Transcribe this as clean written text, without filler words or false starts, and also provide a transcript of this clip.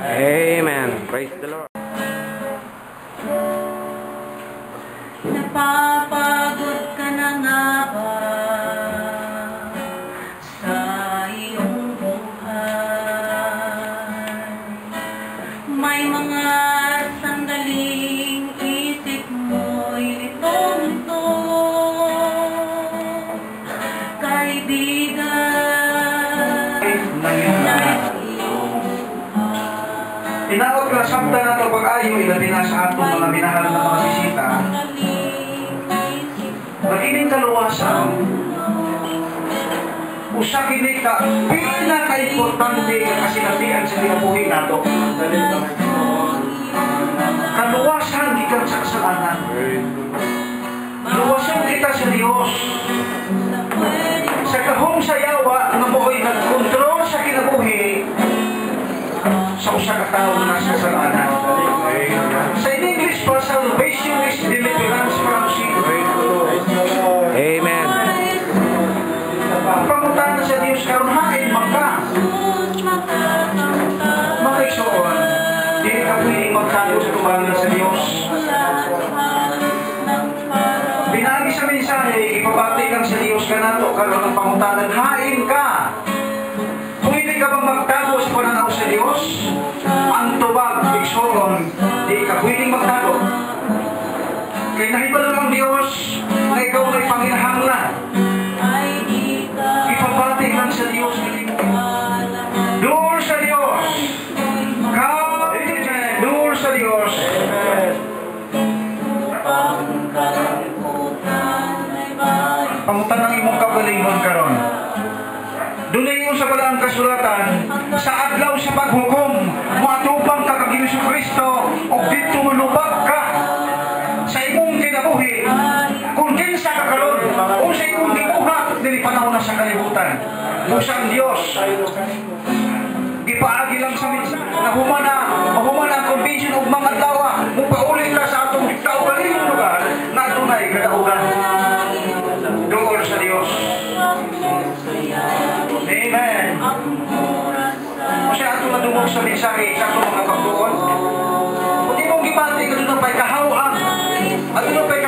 Amen. Praise the Lord. Napapagod ka na nga ba sa iyong buhay? May mga sandaling isip mo'y litong-lito, kaibigan, tinawag na sabda na ito pag-ayo, ilabi na sa ato mga minahal na mga bisita. Makining kaluwasan, usa kini ka pinaka-importante nga kasinatian sa kinabuhi nato. Kaluwasan gikan sa kasalanan. Luwasan kita sa Dios. Sa kahong sayawa nga mo'y nagkontrol sa kinabuhi sa usa ka tawo na sa kasalanan. Sa English pa, salvation is deliverance from sin. Amen. Pangutan sa Diyos karon hain magka. Makisuon, dili ka pwedeng magkalo sa tumalan sa Diyos. Binagi gahi, ipabati kang sa Diyos ka na to, karoon ng pangutanan, hain ka. Pwede ka bang magtago sa pananaw sa Diyos? Ang tubag, bigsoron, di ka pwedeng magtago. Kaya nahibalo ng Diyos na ikaw ay panginahanglan. Ipabati kang sa Diyos. Doon sa Diyos. Doon sa Diyos. Pangutan ng imong kagalingon karon. Doon na yung sa balang kasulatan, sa adlaw sa paghukom, matupang ka kag Hesus Kristo, o dito manubag ka sa imong kinabuhi, kung kinsa ka karon, o sa imong gibuhat, dili panahon na sa kalibutan. Busa ang Diyos. Gipaagi lang sa minsan, na humana ang convention og mga tawa, mupaulit na sa atong kaugalingong lugar, na dunay kadaugan. Doon sa Diyos. Amen. Kasi ato madungog sa mensahe sa ato mga pagtuon. Kung di mong gipati ka doon pa'y kahawaan, at doon pa'y